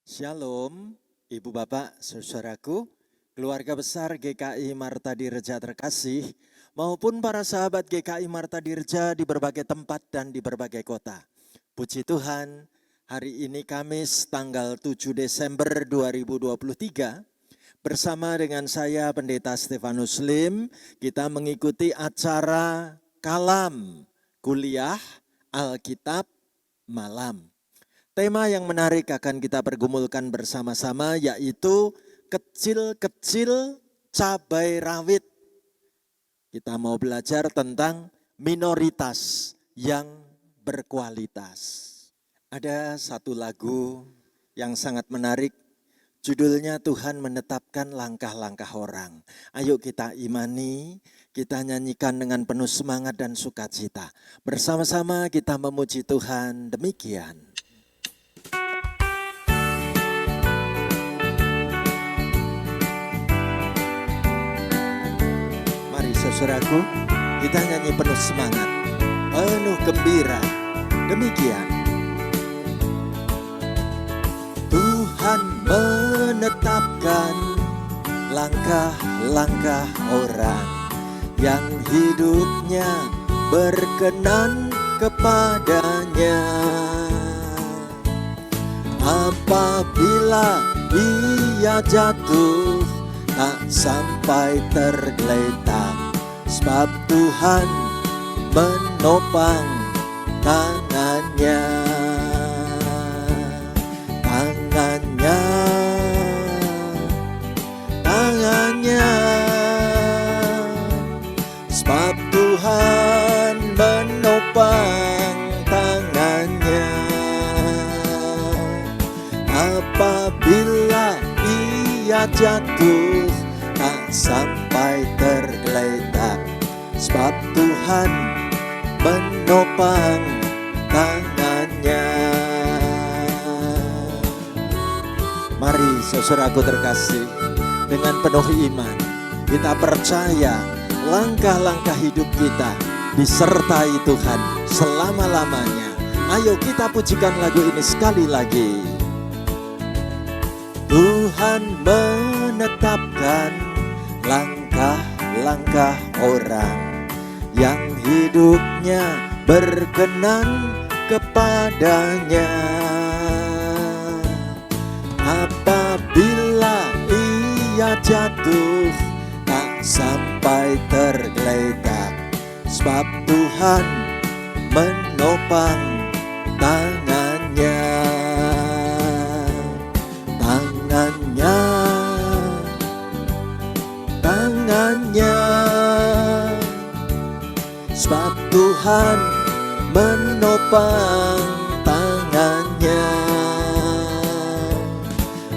Shalom, Ibu Bapak, saudaraku, keluarga besar GKI Marta Dirja terkasih, maupun para sahabat GKI Marta Dirja di berbagai tempat dan di berbagai kota. Puji Tuhan, hari ini Kamis tanggal 7 Desember 2023, bersama dengan saya Pendeta Stefanus Lim, kita mengikuti acara Kalam Kuliah Alkitab Malam. Tema yang menarik akan kita pergumulkan bersama-sama yaitu kecil-kecil cabai rawit. Kita mau belajar tentang minoritas yang berkualitas. Ada satu lagu yang sangat menarik, judulnya Tuhan menetapkan langkah-langkah orang. Ayo kita imani, kita nyanyikan dengan penuh semangat dan sukacita. Bersama-sama kita memuji Tuhan, demikian. Saudaraku, kita nyanyi penuh semangat, penuh gembira. Demikian. Tuhan menetapkan langkah-langkah orang yang hidupnya berkenan kepadanya. Apabila ia jatuh, tak sampai tergeletak. Sebab Tuhan menopang tangannya, tangannya, tangannya. Sebab Tuhan menopang tangannya. Apabila ia jatuh, tak sampai tergeletak. Sebab Tuhan menopang tangannya. Mari saudaraku terkasih, dengan penuh iman kita percaya langkah-langkah hidup kita disertai Tuhan selama-lamanya. Ayo kita pujikan lagu ini sekali lagi. Tuhan menetapkan langkah-langkah orang yang hidupnya berkenan kepadanya. Apabila ia jatuh, tak sampai tergeletak. Sebab Tuhan menopang tangannya. Tangannya, tangannya. Sebab Tuhan menopang tangannya.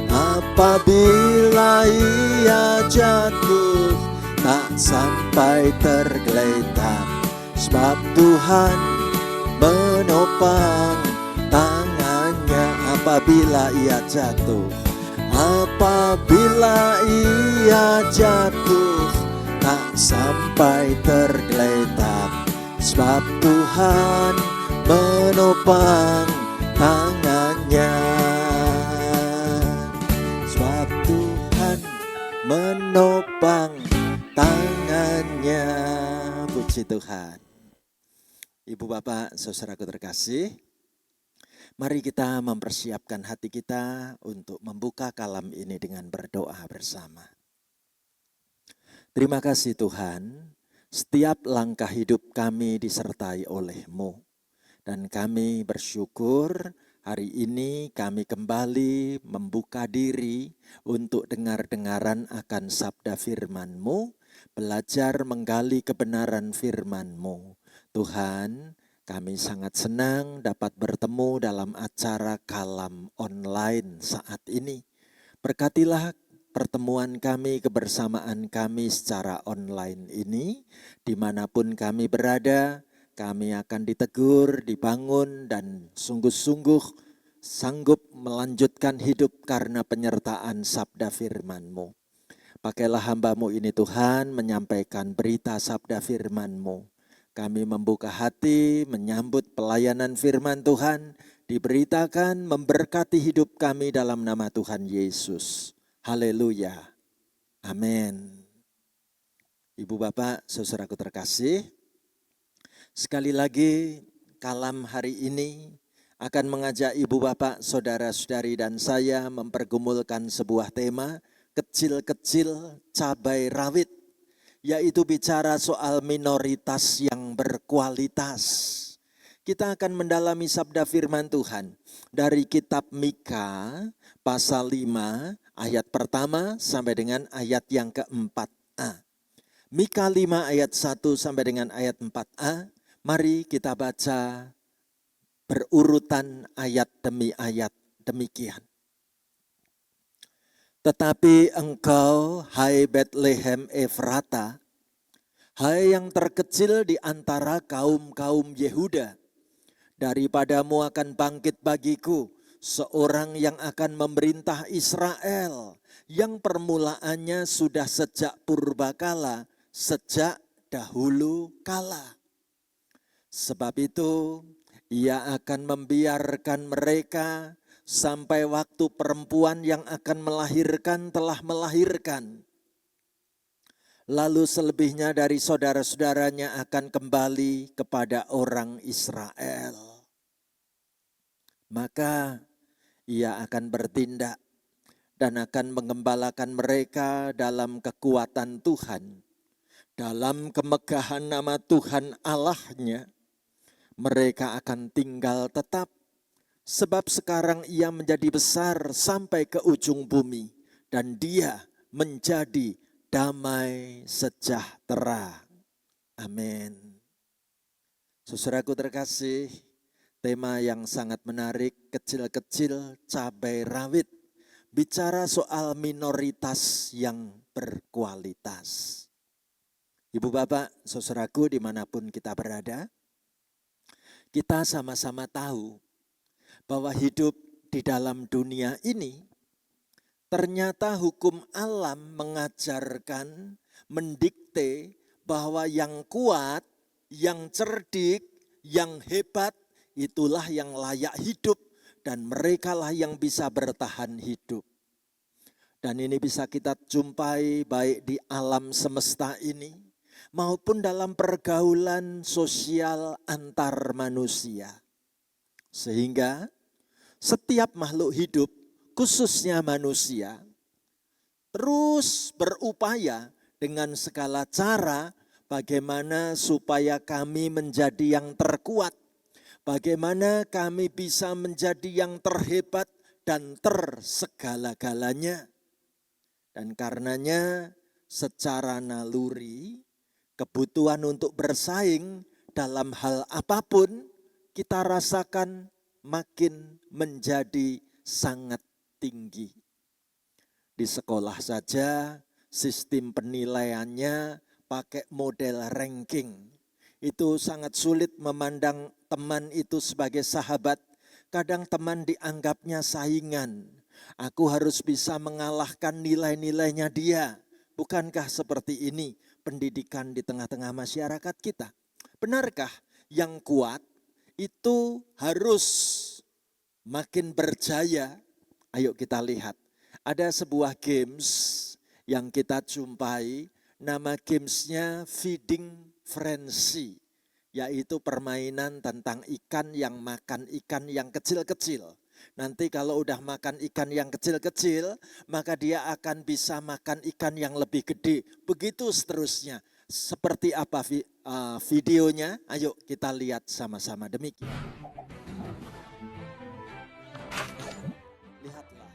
Apabila ia jatuh, tak sampai tergeletak. Sebab Tuhan menopang tangannya. Apabila ia jatuh, apabila ia jatuh, tak sampai tergeletak. Sebab Tuhan menopang tangannya. Sebab Tuhan menopang tangannya. Puji Tuhan. Ibu bapak saudaraku terkasih, mari kita mempersiapkan hati kita untuk membuka kalam ini dengan berdoa bersama. Terima kasih Tuhan, setiap langkah hidup kami disertai oleh-Mu. Dan kami bersyukur hari ini kami kembali membuka diri untuk dengar-dengaran akan sabda firman-Mu, belajar menggali kebenaran firman-Mu. Tuhan, kami sangat senang dapat bertemu dalam acara kalam online saat ini. Berkatilah pertemuan kami, kebersamaan kami secara online ini, dimanapun kami berada, kami akan ditegur, dibangun, dan sungguh-sungguh sanggup melanjutkan hidup karena penyertaan sabda firman-Mu. Pakailah hamba-Mu ini Tuhan, menyampaikan berita sabda firman-Mu. Kami membuka hati, menyambut pelayanan firman Tuhan, diberitakan, memberkati hidup kami dalam nama Tuhan Yesus. Haleluya. Amin. Ibu Bapak, saudaraku terkasih, sekali lagi kalam hari ini akan mengajak Ibu Bapak, saudara-saudari dan saya mempergumulkan sebuah tema, kecil-kecil cabai rawit, yaitu bicara soal minoritas yang berkualitas. Kita akan mendalami sabda firman Tuhan dari kitab Mika pasal 5 ayat pertama sampai dengan ayat yang keempat-a. Mika 5 ayat 1 sampai dengan ayat 4a. Mari kita baca berurutan ayat demi ayat demikian. Tetapi engkau, hai Betlehem Efrata, hai yang terkecil di antara kaum-kaum Yehuda, daripadamu akan bangkit bagiku seorang yang akan memerintah Israel, yang permulaannya sudah sejak purbakala, sejak dahulu kala. Sebab itu, ia akan membiarkan mereka sampai waktu perempuan yang akan melahirkan telah melahirkan. Lalu selebihnya dari saudara-saudaranya akan kembali kepada orang Israel. Maka ia akan bertindak dan akan mengembalakan mereka dalam kekuatan Tuhan, dalam kemegahan nama Tuhan Allahnya. Mereka akan tinggal tetap, sebab sekarang ia menjadi besar sampai ke ujung bumi, dan dia menjadi damai sejahtera. Amin. Saudaraku terkasih, tema yang sangat menarik, kecil-kecil cabai rawit, bicara soal minoritas yang berkualitas. Ibu Bapak, saudaraku dimanapun kita berada, kita sama-sama tahu bahwa hidup di dalam dunia ini ternyata hukum alam mengajarkan, mendikte bahwa yang kuat, yang cerdik, yang hebat itulah yang layak hidup dan merekalah yang bisa bertahan hidup. Dan ini bisa kita jumpai baik di alam semesta ini maupun dalam pergaulan sosial antar manusia. Sehingga setiap makhluk hidup, khususnya manusia, terus berupaya dengan segala cara bagaimana supaya kami menjadi yang terkuat, bagaimana kami bisa menjadi yang terhebat dan tersegala-galanya. Dan karenanya secara naluri, kebutuhan untuk bersaing dalam hal apapun kita rasakan makin menjadi sangat tinggi. Di sekolah saja sistem penilaiannya pakai model ranking. Itu sangat sulit memandang teman itu sebagai sahabat. Kadang teman dianggapnya saingan. Aku harus bisa mengalahkan nilai-nilainya dia. Bukankah seperti ini pendidikan di tengah-tengah masyarakat kita? Benarkah yang kuat itu harus makin berjaya? Ayo kita lihat. Ada sebuah games yang kita jumpai, nama gamesnya Feeding Frenzy, yaitu permainan tentang ikan yang makan ikan yang kecil-kecil. Nanti kalau udah makan ikan yang kecil-kecil, maka dia akan bisa makan ikan yang lebih gede. Begitu seterusnya. Seperti apa videonya? Ayo kita lihat sama-sama demikian. Lihatlah.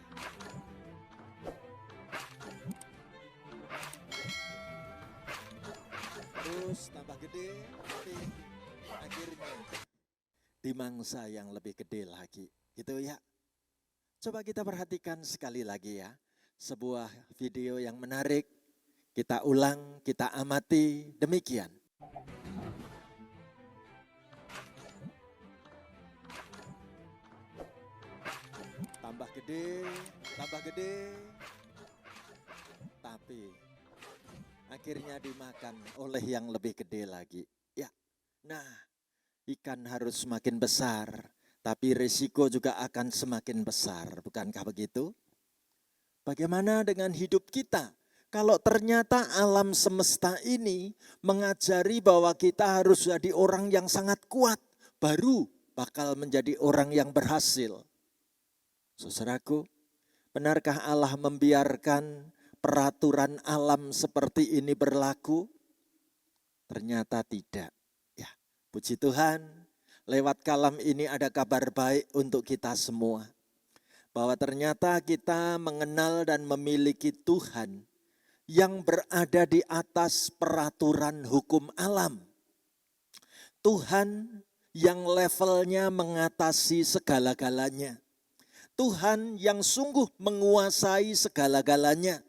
Terus tambah gede, tapi akhirnya dimangsa yang lebih gede lagi. Gitu ya. Coba kita perhatikan sekali lagi ya. Sebuah video yang menarik. Kita ulang, kita amati demikian. Tambah gede, tapi akhirnya dimakan oleh yang lebih gede lagi. Ya, Nah, ikan harus semakin besar, tapi risiko juga akan semakin besar, bukankah begitu? Bagaimana dengan hidup kita? Kalau ternyata alam semesta ini mengajari bahwa kita harus jadi orang yang sangat kuat, baru bakal menjadi orang yang berhasil. Saudaraku, benarkah Allah membiarkan peraturan alam seperti ini berlaku? Ternyata tidak. Ya, puji Tuhan, lewat kalam ini ada kabar baik untuk kita semua. Bahwa ternyata kita mengenal dan memiliki Tuhan yang berada di atas peraturan hukum alam. Tuhan yang levelnya mengatasi segala-galanya. Tuhan yang sungguh menguasai segala-galanya.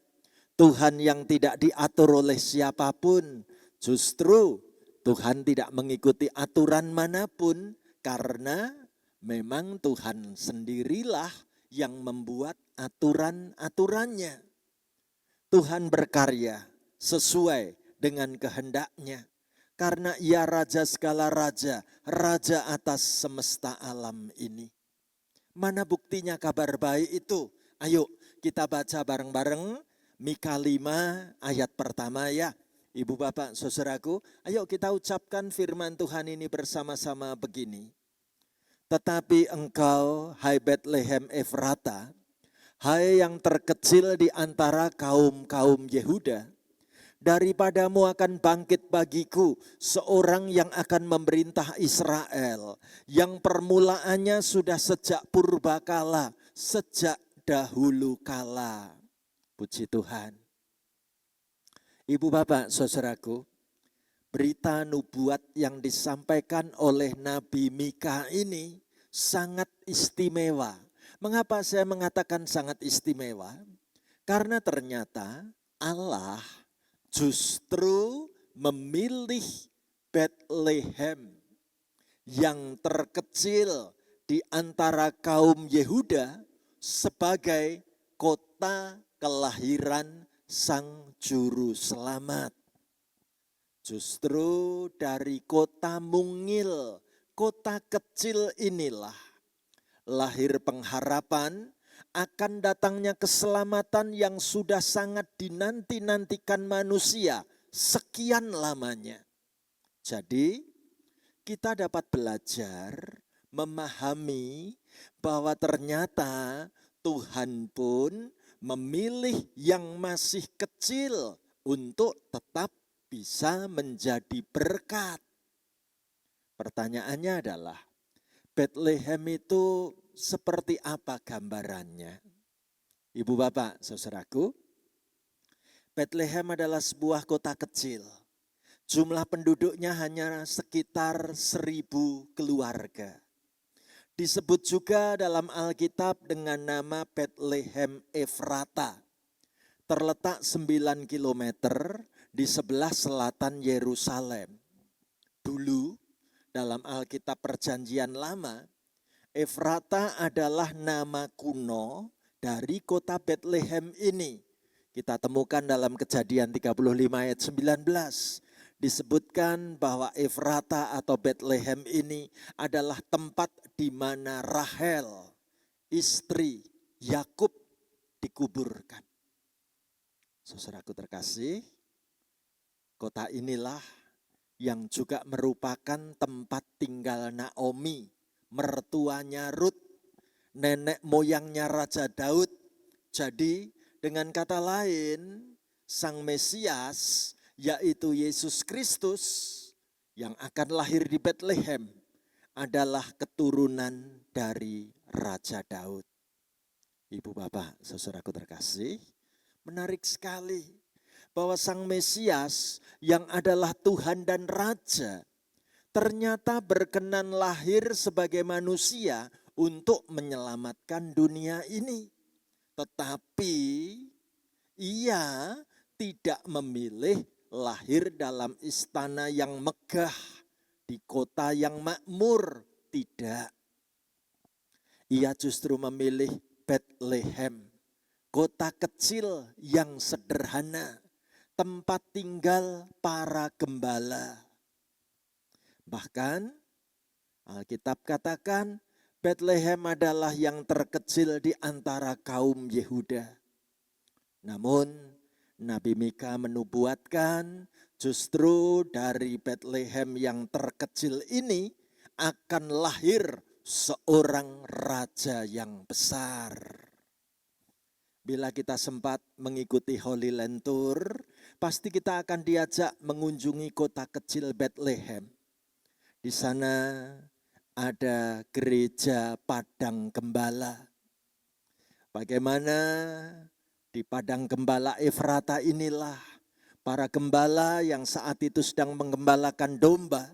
Tuhan yang tidak diatur oleh siapapun. Justru Tuhan tidak mengikuti aturan manapun karena memang Tuhan sendirilah yang membuat aturan-aturannya. Tuhan berkarya sesuai dengan kehendaknya. Karena ia raja segala raja, raja atas semesta alam ini. Mana buktinya kabar baik itu? Ayo kita baca bareng-bareng Mika 5 ayat pertama ya. Ibu bapak saudaraku, ayo kita ucapkan firman Tuhan ini bersama-sama begini. Tetapi engkau, hai Bethlehem Efrata, hai yang terkecil di antara kaum-kaum Yehuda, daripadamu akan bangkit bagiku seorang yang akan memerintah Israel, yang permulaannya sudah sejak purbakala, sejak dahulu kala. Puji Tuhan. Ibu bapak saudaraku, berita nubuat yang disampaikan oleh Nabi Mika ini sangat istimewa. Mengapa saya mengatakan sangat istimewa? Karena ternyata Allah justru memilih Bethlehem yang terkecil di antara kaum Yehuda sebagai kota kelahiran Sang Juru Selamat. Justru dari kota mungil, kota kecil inilah lahir pengharapan akan datangnya keselamatan yang sudah sangat dinanti-nantikan manusia sekian lamanya. Jadi kita dapat belajar memahami bahwa ternyata Tuhan pun memilih yang masih kecil untuk tetap bisa menjadi berkat. Pertanyaannya adalah, Bethlehem itu seperti apa gambarannya? Ibu bapak saudaraku, Bethlehem adalah sebuah kota kecil. Jumlah penduduknya hanya sekitar 1.000 keluarga. Disebut juga dalam Alkitab dengan nama Bethlehem Efrata. Terletak 9 kilometer di sebelah selatan Yerusalem. Dulu dalam Alkitab Perjanjian Lama, Efrata adalah nama kuno dari kota Bethlehem ini. Kita temukan dalam Kejadian 35 ayat 19. Disebutkan bahwa Efrata atau Bethlehem ini adalah tempat di mana Rahel, istri Yakub, dikuburkan. Saudaraku terkasih, kota inilah yang juga merupakan tempat tinggal Naomi, mertuanya Rut, nenek moyangnya Raja Daud. Jadi dengan kata lain, Sang Mesias yaitu Yesus Kristus yang akan lahir di Bethlehem adalah keturunan dari Raja Daud. Ibu bapak saudaraku terkasih, menarik sekali bahwa Sang Mesias yang adalah Tuhan dan Raja ternyata berkenan lahir sebagai manusia untuk menyelamatkan dunia ini. Tetapi ia tidak memilih lahir dalam istana yang megah, di kota yang makmur, tidak. Ia justru memilih Bethlehem, kota kecil yang sederhana, tempat tinggal para gembala. Bahkan Alkitab katakan Bethlehem adalah yang terkecil di antara kaum Yehuda. Namun Nabi Mika menubuatkan justru dari Bethlehem yang terkecil ini akan lahir seorang raja yang besar. Bila kita sempat mengikuti Holy Land Tour, pasti kita akan diajak mengunjungi kota kecil Bethlehem. Di sana ada gereja Padang Gembala. Bagaimana di Padang Gembala Efrata inilah para gembala yang saat itu sedang menggembalakan domba,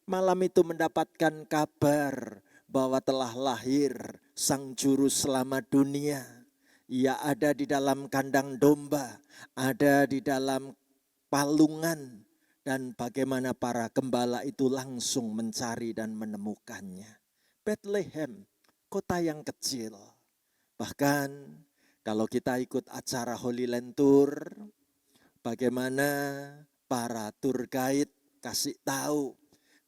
malam itu mendapatkan kabar bahwa telah lahir Sang Juru Selamat dunia. Ia ada di dalam kandang domba, ada di dalam palungan, dan bagaimana para gembala itu langsung mencari dan menemukannya. Bethlehem, kota yang kecil. Bahkan kalau kita ikut acara Holy Land Tour, bagaimana para tour guide kasih tahu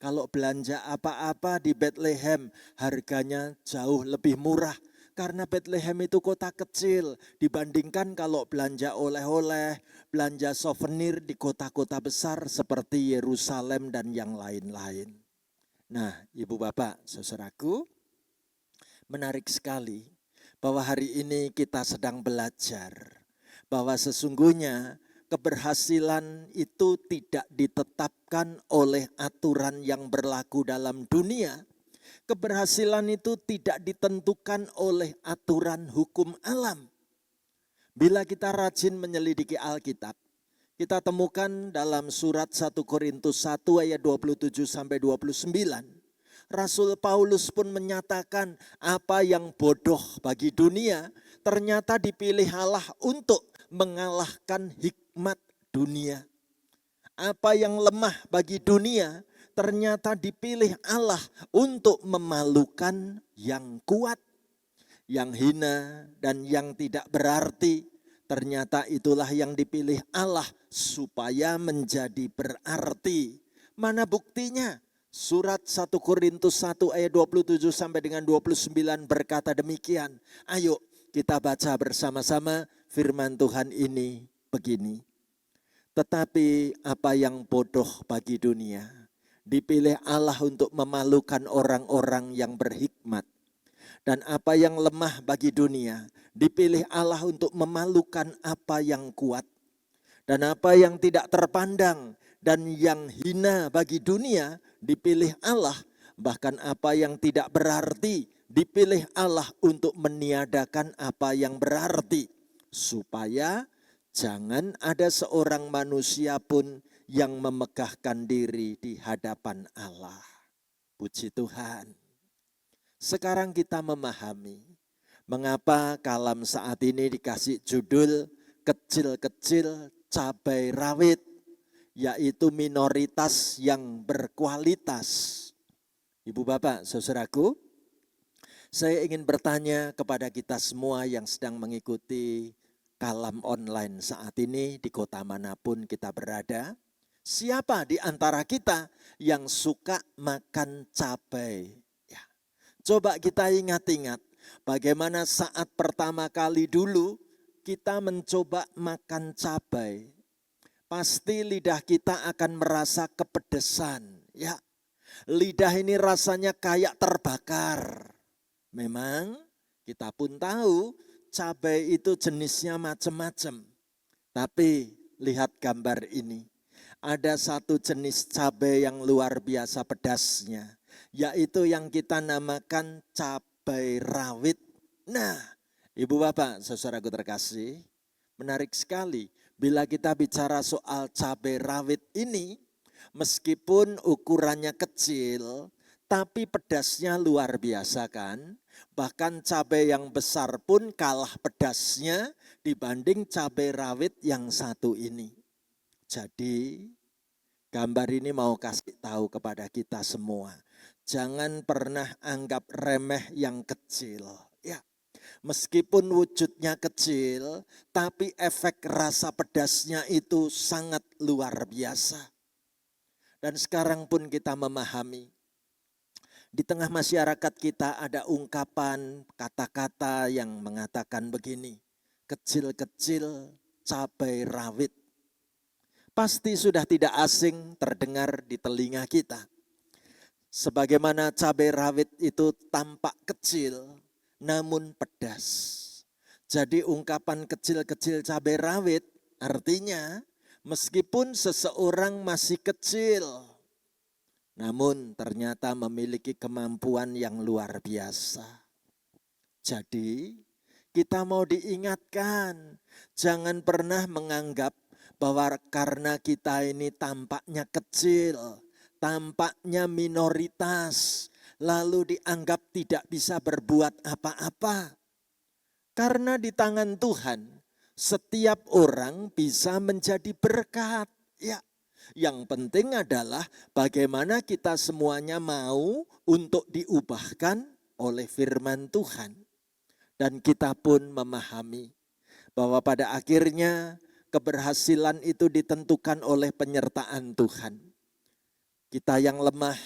kalau belanja apa-apa di Bethlehem harganya jauh lebih murah. Karena Bethlehem itu kota kecil dibandingkan kalau belanja oleh-oleh, belanja souvenir di kota-kota besar seperti Yerusalem dan yang lain-lain. Nah, Ibu Bapak, saudaraku, menarik sekali bahwa hari ini kita sedang belajar bahwa sesungguhnya keberhasilan itu tidak ditetapkan oleh aturan yang berlaku dalam dunia. Keberhasilan itu tidak ditentukan oleh aturan hukum alam. Bila kita rajin menyelidiki Alkitab, kita temukan dalam surat 1 Korintus 1 ayat 27 sampai 29. Rasul Paulus pun menyatakan apa yang bodoh bagi dunia ternyata dipilih Allah untuk mengalahkan hikmat dunia. Apa yang lemah bagi dunia ternyata dipilih Allah untuk memalukan yang kuat, yang hina dan yang tidak berarti. Ternyata itulah yang dipilih Allah supaya menjadi berarti. Mana buktinya? Surat 1 Korintus 1 ayat 27 sampai dengan 29 berkata demikian. Ayo kita baca bersama-sama firman Tuhan ini begini. Tetapi apa yang bodoh bagi dunia dipilih Allah untuk memalukan orang-orang yang berhikmat. Dan apa yang lemah bagi dunia dipilih Allah untuk memalukan apa yang kuat. Dan apa yang tidak terpandang dan yang hina bagi dunia dipilih Allah. Bahkan apa yang tidak berarti dipilih Allah untuk meniadakan apa yang berarti. Supaya jangan ada seorang manusia pun yang memegahkan diri di hadapan Allah. Puji Tuhan. Sekarang kita memahami mengapa Kalam saat ini dikasih judul kecil-kecil cabai rawit, yaitu minoritas yang berkualitas. Ibu Bapak, saudaraku, saya ingin bertanya kepada kita semua yang sedang mengikuti Kalam online saat ini di kota manapun kita berada. Siapa di antara kita yang suka makan cabai? Ya. Coba kita ingat-ingat bagaimana saat pertama kali dulu kita mencoba makan cabai. Pasti lidah kita akan merasa kepedesan. Ya, lidah ini rasanya kayak terbakar. Memang kita pun tahu cabai itu jenisnya macam-macam. Tapi lihat gambar ini. Ada satu jenis cabai yang luar biasa pedasnya, yaitu yang kita namakan cabai rawit. Nah, Ibu Bapak, saudaraku terkasih, menarik sekali bila kita bicara soal cabai rawit ini, meskipun ukurannya kecil, tapi pedasnya luar biasa kan? Bahkan cabai yang besar pun kalah pedasnya dibanding cabai rawit yang satu ini. Jadi gambar ini mau kasih tahu kepada kita semua. Jangan pernah anggap remeh yang kecil. Ya, meskipun wujudnya kecil, tapi efek rasa pedasnya itu sangat luar biasa. Dan sekarang pun kita memahami, di tengah masyarakat kita ada ungkapan kata-kata yang mengatakan begini, kecil-kecil cabai rawit. Pasti sudah tidak asing terdengar di telinga kita. Sebagaimana cabai rawit itu tampak kecil, namun pedas. Jadi ungkapan kecil-kecil cabai rawit artinya meskipun seseorang masih kecil, namun ternyata memiliki kemampuan yang luar biasa. Jadi kita mau diingatkan, jangan pernah menganggap bahwa karena kita ini tampaknya kecil, tampaknya minoritas, lalu dianggap tidak bisa berbuat apa-apa. Karena di tangan Tuhan, setiap orang bisa menjadi berkat. Ya, yang penting adalah bagaimana kita semuanya mau untuk diubahkan oleh firman Tuhan. Dan kita pun memahami bahwa pada akhirnya keberhasilan itu ditentukan oleh penyertaan Tuhan. Kita yang lemah,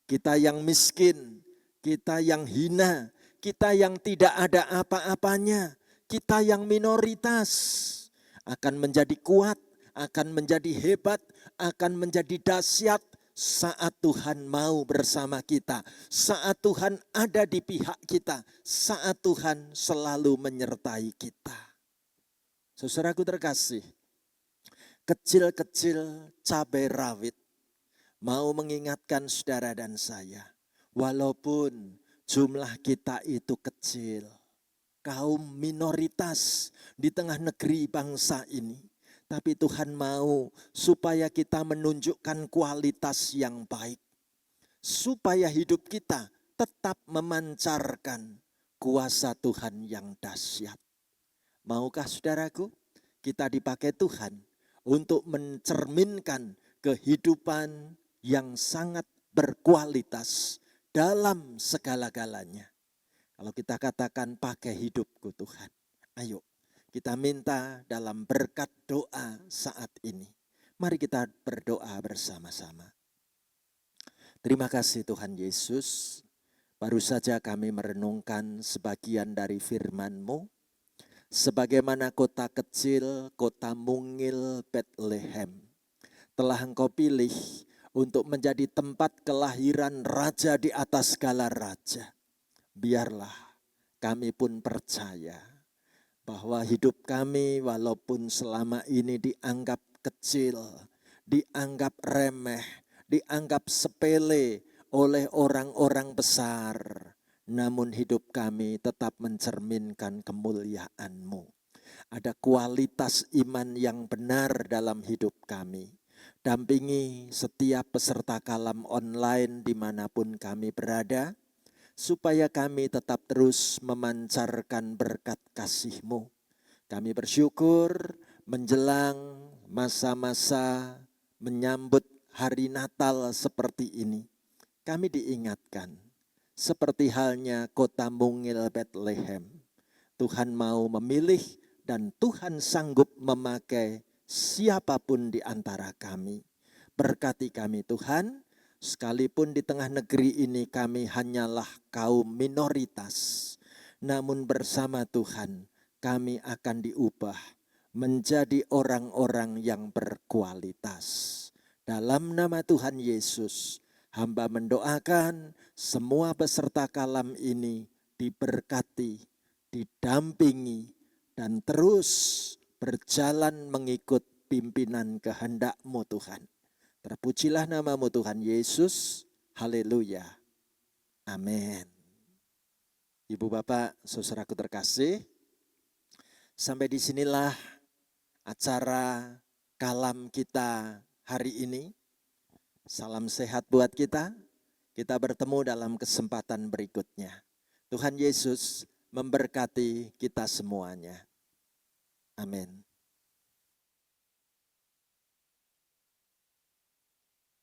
kita yang miskin, kita yang hina, kita yang tidak ada apa-apanya, kita yang minoritas akan menjadi kuat, akan menjadi hebat, akan menjadi dahsyat saat Tuhan mau bersama kita, saat Tuhan ada di pihak kita, saat Tuhan selalu menyertai kita. Saudaraku terkasih, kecil-kecil cabai rawit mau mengingatkan saudara dan saya, walaupun jumlah kita itu kecil, kaum minoritas di tengah negeri bangsa ini, tapi Tuhan mau supaya kita menunjukkan kualitas yang baik, supaya hidup kita tetap memancarkan kuasa Tuhan yang dahsyat. Maukah saudaraku kita dipakai Tuhan untuk mencerminkan kehidupan yang sangat berkualitas dalam segala-galanya. Kalau kita katakan pakai hidupku Tuhan, ayo kita minta dalam berkat doa saat ini. Mari kita berdoa bersama-sama. Terima kasih Tuhan Yesus, baru saja kami merenungkan sebagian dari firman-Mu. Sebagaimana kota kecil, kota mungil Bethlehem, telah Engkau pilih untuk menjadi tempat kelahiran raja di atas segala raja. Biarlah kami pun percaya bahwa hidup kami walaupun selama ini dianggap kecil, dianggap remeh, dianggap sepele oleh orang-orang besar, namun hidup kami tetap mencerminkan kemuliaan-Mu. Ada kualitas iman yang benar dalam hidup kami. Dampingi setiap peserta kalam online dimanapun kami berada, supaya kami tetap terus memancarkan berkat kasih-Mu. Kami bersyukur menjelang masa-masa menyambut hari Natal seperti ini. Kami diingatkan, seperti halnya kota mungil Bethlehem, Tuhan mau memilih dan Tuhan sanggup memakai siapapun di antara kami. Berkati kami Tuhan, sekalipun di tengah negeri ini kami hanyalah kaum minoritas, namun bersama Tuhan kami akan diubah menjadi orang-orang yang berkualitas. Dalam nama Tuhan Yesus, hamba mendoakan semua peserta kalam ini diberkati, didampingi, dan terus berjalan mengikut pimpinan kehendak-Mu Tuhan. Terpujilah nama-Mu Tuhan Yesus. Haleluya. Amin. Ibu Bapak, saudaraku terkasih, sampai disinilah acara kalam kita hari ini. Salam sehat buat kita. Kita bertemu dalam kesempatan berikutnya. Tuhan Yesus memberkati kita semuanya. Amin.